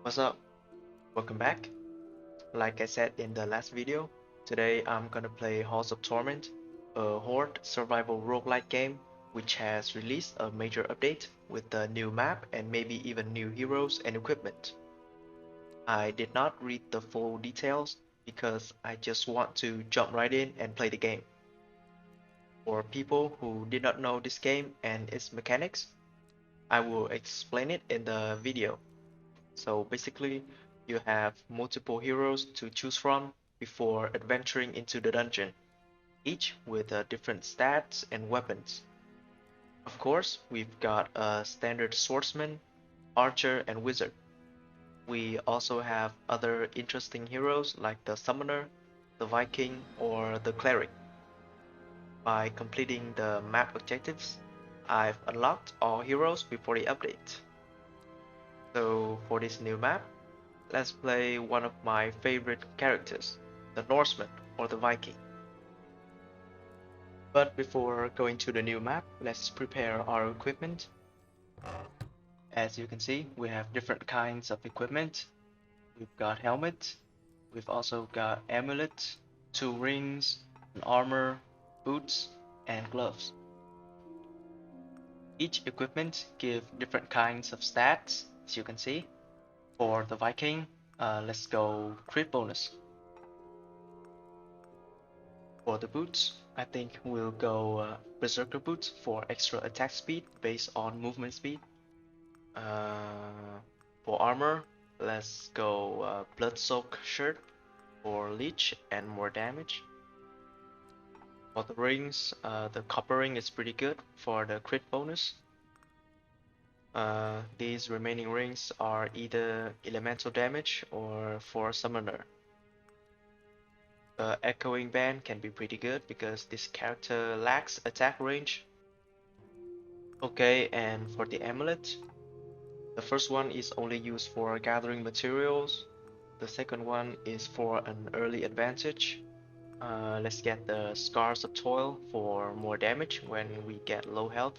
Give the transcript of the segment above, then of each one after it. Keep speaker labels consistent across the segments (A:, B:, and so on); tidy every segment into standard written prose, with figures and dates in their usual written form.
A: What's up? Welcome back. Like I said in the last video, today I'm gonna play Halls of Torment, a horde survival roguelike game which has released a major update with a new map and maybe even new heroes and equipment. I did not read the full details because I just want to jump right in and play the game. For people who did not know this game and its mechanics, I will explain it in the video. So basically, you have multiple heroes to choose from before adventuring into the dungeon, each with different stats and weapons. Of course, we've got a standard swordsman, archer, and wizard. We also have other interesting heroes like the summoner, the Viking, or the cleric. By completing the map objectives, I've unlocked all heroes before the update. So for this new map, let's play one of my favorite characters, the Norseman or the Viking. But before going to the new map, let's prepare our equipment. As you can see, we have different kinds of equipment. We've got helmet, we've also got amulet, 2 rings, an armor, boots, and gloves. Each equipment gives different kinds of stats, as you can see. For the Viking, let's go crit bonus. For the boots, I think we'll go Berserker boots for extra attack speed based on movement speed. For armor, let's go Blood-Soaked shirt for leech and more damage. For the rings, the copper ring is pretty good for the crit bonus. These remaining rings are either elemental damage or for summoner. The echoing band can be pretty good because this character lacks attack range. Okay, and for the amulet, the first one is only used for gathering materials. The second one is for an early advantage. Let's get the Scars of Toil for more damage when we get low health.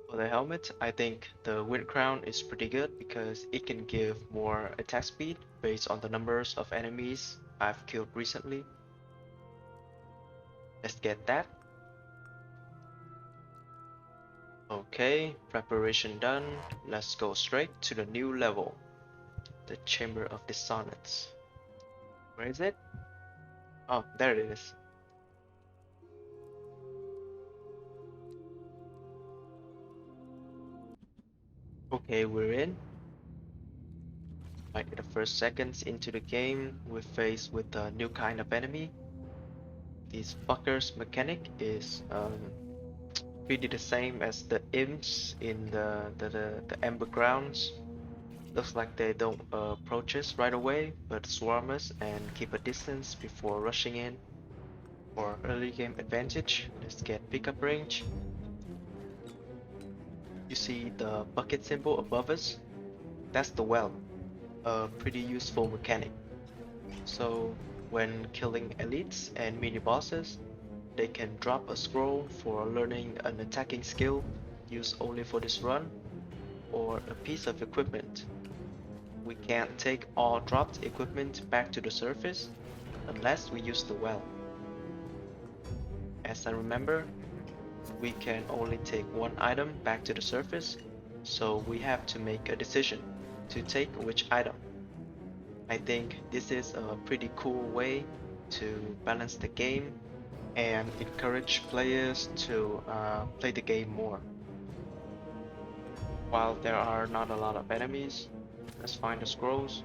A: For the helmet, I think the Wind Crown is pretty good because it can give more attack speed based on the numbers of enemies I've killed recently. Let's get that. Okay, preparation done. Let's go straight to the new level, the Chamber of Dissonance. Where is it? Oh, there it is. Okay, we're in. Right in the first seconds into the game, we're faced with a new kind of enemy. These fuckers' mechanic is pretty the same as the imps in the Ember Grounds. Looks like they don't approach us right away, but swarm us and keep a distance before rushing in. For early game advantage, let's get pickup range. You see the bucket symbol above us? That's the well, a pretty useful mechanic. So when killing elites and mini bosses, they can drop a scroll for learning an attacking skill used only for this run, or a piece of equipment. We can't take all dropped equipment back to the surface unless we use the well. As I remember, we can only take one item back to the surface, so we have to make a decision to take which item. I think this is a pretty cool way to balance the game and encourage players to play the game more. While there are not a lot of enemies, let's find the scrolls.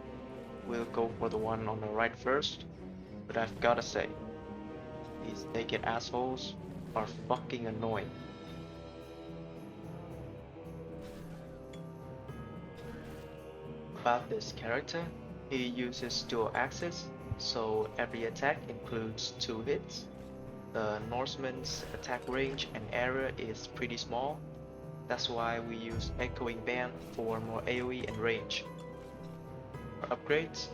A: We'll go for the one on the right first, but I've gotta say, these naked assholes are fucking annoying. About this character, he uses dual axes, so every attack includes 2 hits. The Norseman's attack range and area is pretty small, that's why we use Echoing Band for more AoE and range. For upgrades,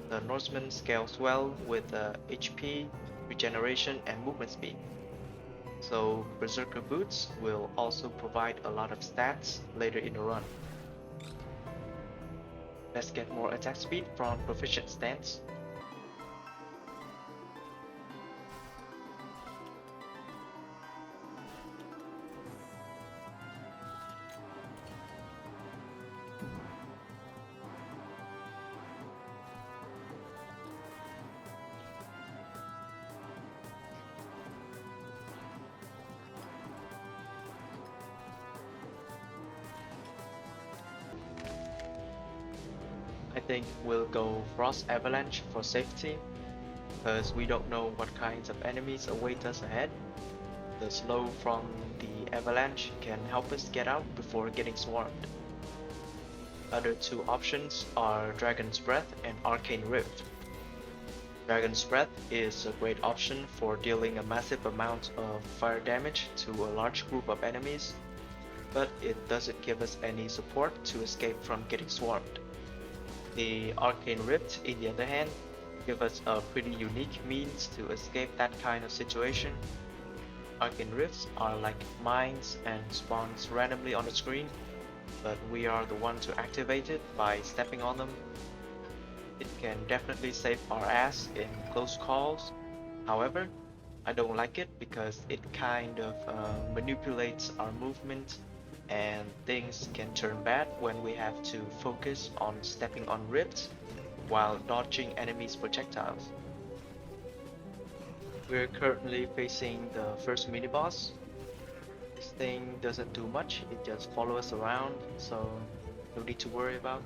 A: the Norseman scales well with HP, regeneration, and movement speed. So Berserker boots will also provide a lot of stats later in the run. Let's get more attack speed from proficient stance. I think we'll go Frost Avalanche for safety, because we don't know what kinds of enemies await us ahead. The slow from the avalanche can help us get out before getting swarmed. Other two options are Dragon's Breath and Arcane Rift. Dragon's Breath is a great option for dealing a massive amount of fire damage to a large group of enemies, but it doesn't give us any support to escape from getting swarmed. The Arcane Rift, in the other hand, give us a pretty unique means to escape that kind of situation. Arcane Rifts are like mines and spawns randomly on the screen, but we are the one to activate it by stepping on them. It can definitely save our ass in close calls. However, I don't like it because it kind of manipulates our movement, and things can turn bad when we have to focus on stepping on rifts while dodging enemies' projectiles. We're currently facing the first mini-boss. This thing doesn't do much, it just follows us around, so no need to worry about.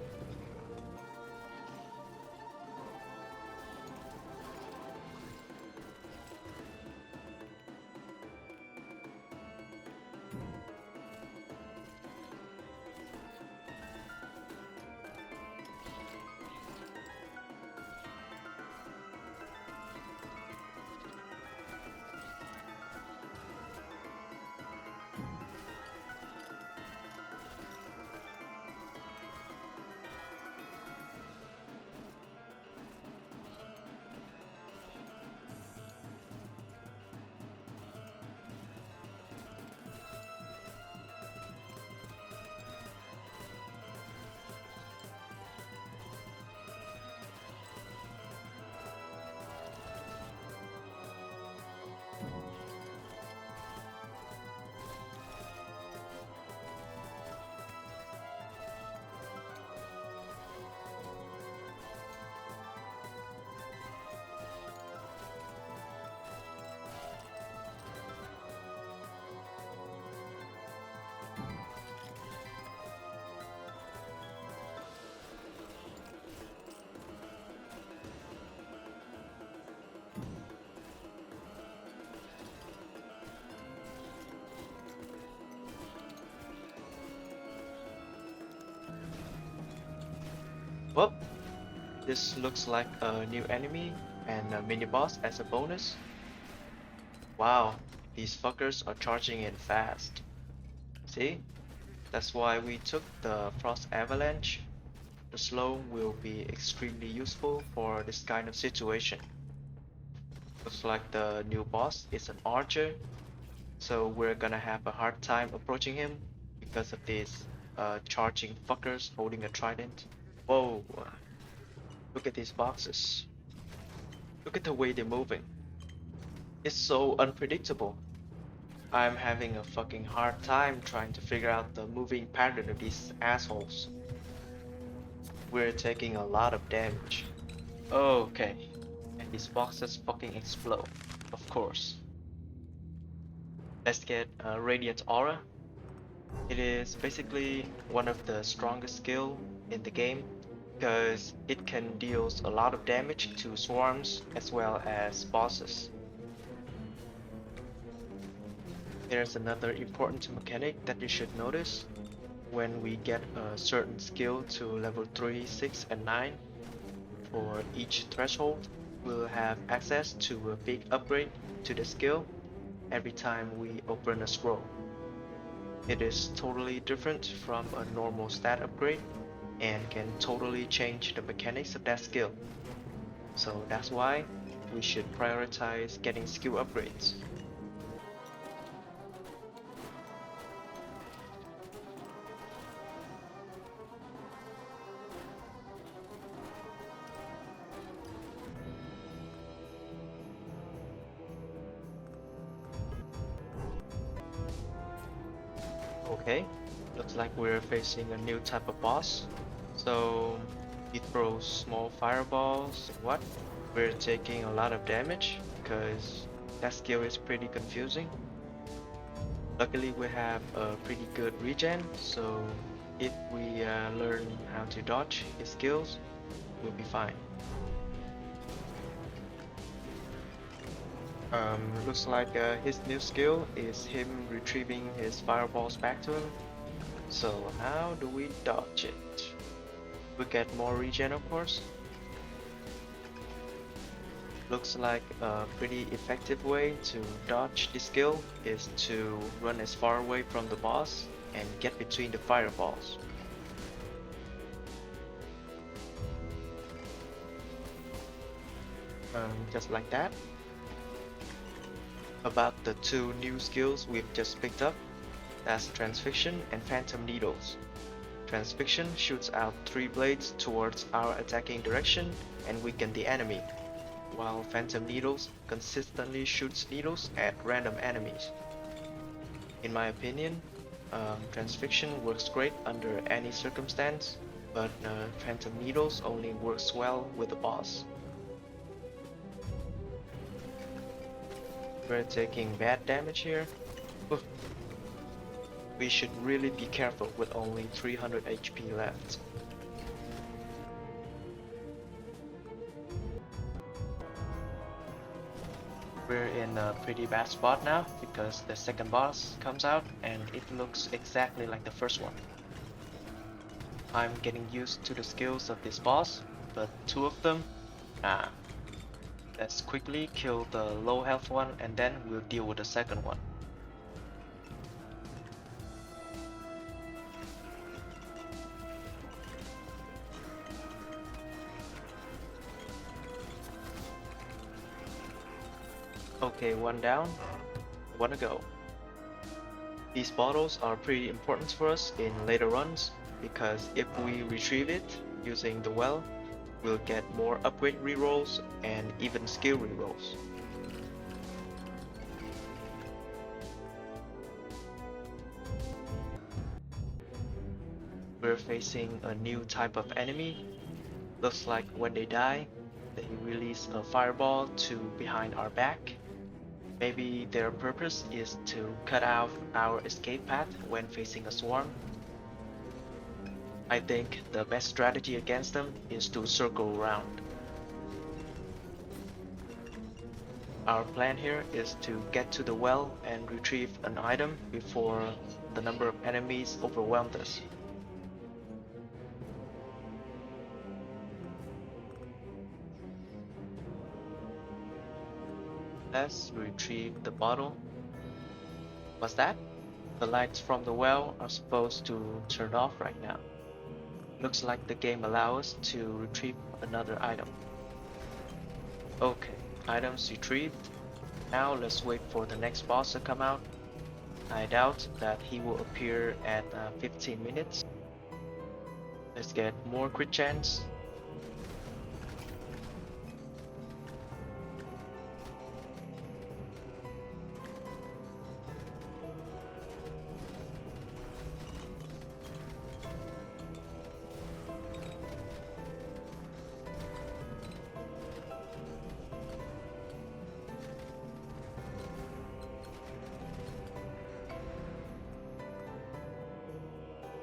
A: Well, this looks like a new enemy and a mini boss as a bonus. Wow, these fuckers are charging in fast. See? That's why we took the Frost Avalanche. The slow will be extremely useful for this kind of situation. Looks like the new boss is an archer, so we're gonna have a hard time approaching him because of these charging fuckers holding a trident. Whoa, look at these boxes. Look at the way they're moving. It's so unpredictable. I'm having a fucking hard time trying to figure out the moving pattern of these assholes. We're taking a lot of damage. Okay, and these boxes fucking explode, of course. Let's get a Radiant Aura. It is basically one of the strongest skill in the game because it can deal a lot of damage to swarms as well as bosses. There's another important mechanic that you should notice. When we get a certain skill to level 3, 6 and 9, for each threshold, we'll have access to a big upgrade to the skill every time we open a scroll. It is totally different from a normal stat upgrade and can totally change the mechanics of that skill. So that's why we should prioritize getting skill upgrades. Okay, looks like we're facing a new type of boss. So he throws small fireballs. What? We're taking a lot of damage because that skill is pretty confusing. Luckily we have a pretty good regen, so if we learn how to dodge his skills, we'll be fine. Looks like his new skill is him retrieving his fireballs back to him. So how do we dodge it? We get more regen, of course. Looks like a pretty effective way to dodge this skill is to run as far away from the boss and get between the fireballs. Just like that. About the two new skills we've just picked up, that's Transfixion and Phantom Needles. Transfixion shoots out 3 blades towards our attacking direction and weaken the enemy, while Phantom Needles consistently shoots needles at random enemies. In my opinion, Transfixion works great under any circumstance, but Phantom Needles only works well with the boss. We're taking bad damage here. Oof. We should really be careful with only 300 HP left. We're in a pretty bad spot now because the second boss comes out and it looks exactly like the first one. I'm getting used to the skills of this boss, but 2 of them, nah. Let's quickly kill the low health one and then we'll deal with the second one. Okay, one down, one to go. These bottles are pretty important for us in later runs because if we retrieve it using the well, we'll get more upgrade rerolls and even skill rerolls. We're facing a new type of enemy. Looks like when they die, they release a fireball to behind our back. Maybe their purpose is to cut out our escape path when facing a swarm. I think the best strategy against them is to circle around. Our plan here is to get to the well and retrieve an item before the number of enemies overwhelmed us. Let's retrieve the bottle. What's that? The lights from the well are supposed to turn off right now. Looks like the game allows us to retrieve another item. Okay, items retrieved. Now let's wait for the next boss to come out. I doubt that he will appear at 15 minutes. Let's get more crit chance.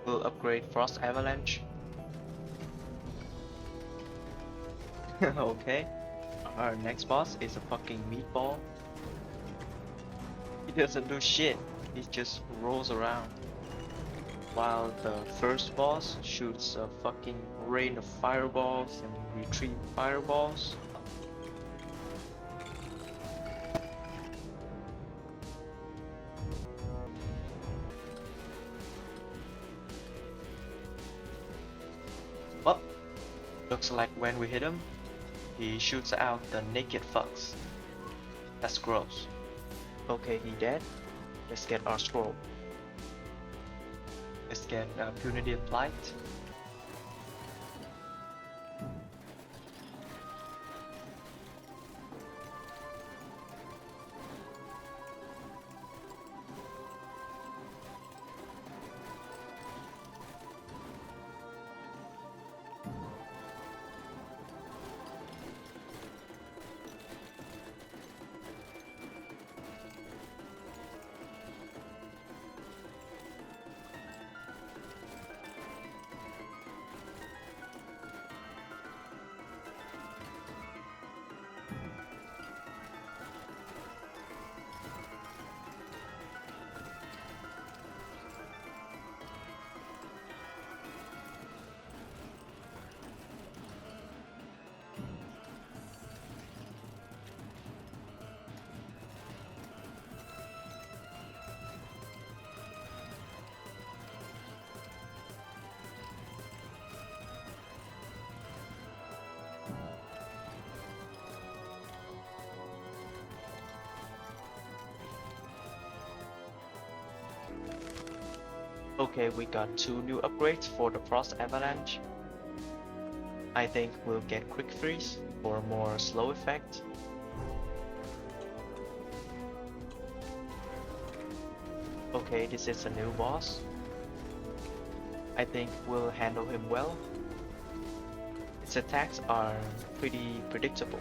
A: We'll upgrade Frost Avalanche. Okay, our next boss is a fucking meatball. He doesn't do shit, he just rolls around. While the first boss shoots a fucking rain of fireballs and retrieve fireballs. Well, looks like when we hit him, he shoots out the naked fucks. That's gross. Okay, he dead. Let's get our scroll. Let's get Punitive Plight. Okay, we got 2 new upgrades for the Frost Avalanche. I think we'll get Quick Freeze for more slow effect. Okay, this is a new boss. I think we'll handle him well. Its attacks are pretty predictable.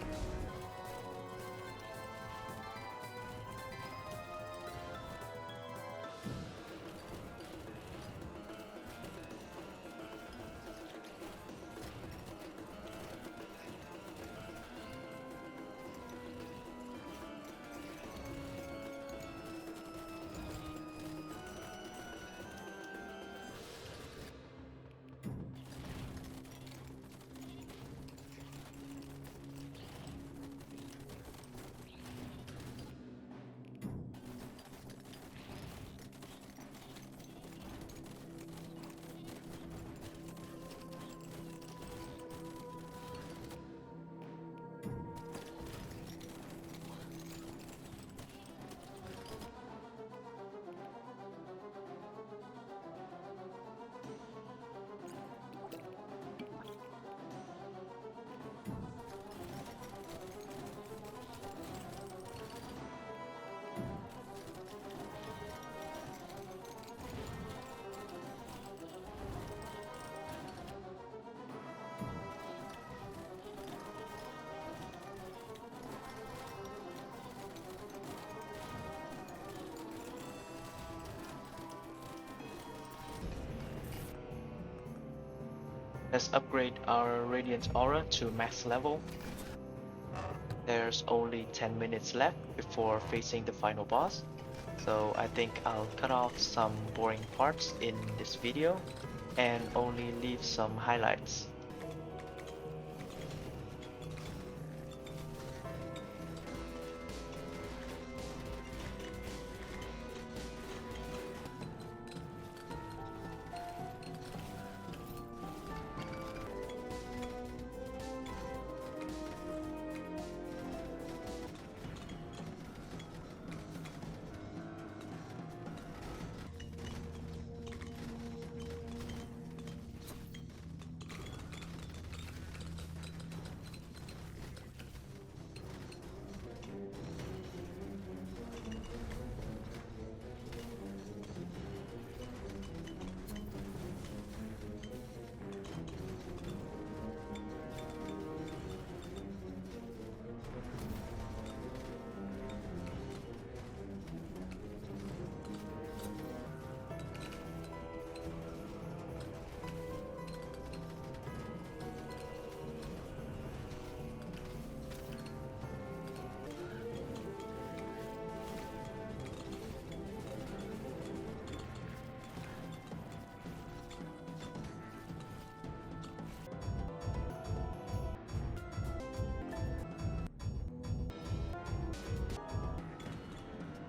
A: Let's upgrade our Radiant Aura to max level. There's only 10 minutes left before facing the final boss, so I think I'll cut off some boring parts in this video and only leave some highlights.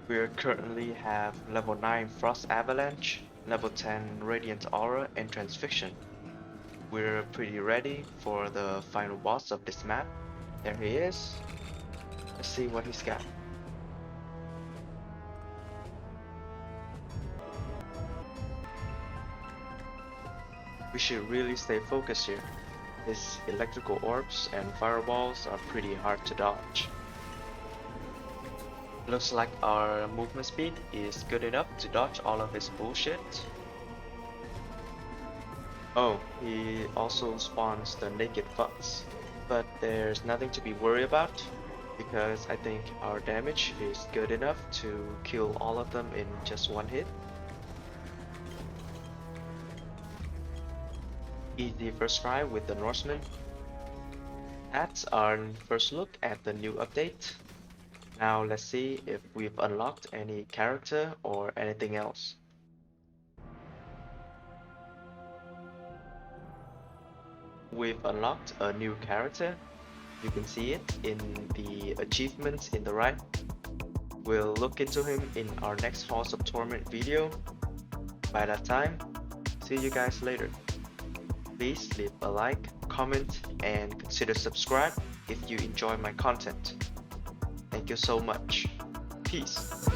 A: We currently have level 9 Frost Avalanche, level 10 Radiant Aura and Transfixion. We're pretty ready for the final boss of this map. There he is. Let's see what he's got. We should really stay focused here. His electrical orbs and fireballs are pretty hard to dodge. Looks like our movement speed is good enough to dodge all of his bullshit. Oh, he also spawns the naked fucks. But there's nothing to be worried about, because I think our damage is good enough to kill all of them in just one hit. Easy first try with the Norseman. That's our first look at the new update. Now let's see if we've unlocked any character or anything else. We've unlocked a new character. You can see it in the achievements in the right. We'll look into him in our next Halls of Torment video. By that time, see you guys later. Please leave a like, comment, and consider subscribe if you enjoy my content. Thank you so much. Peace.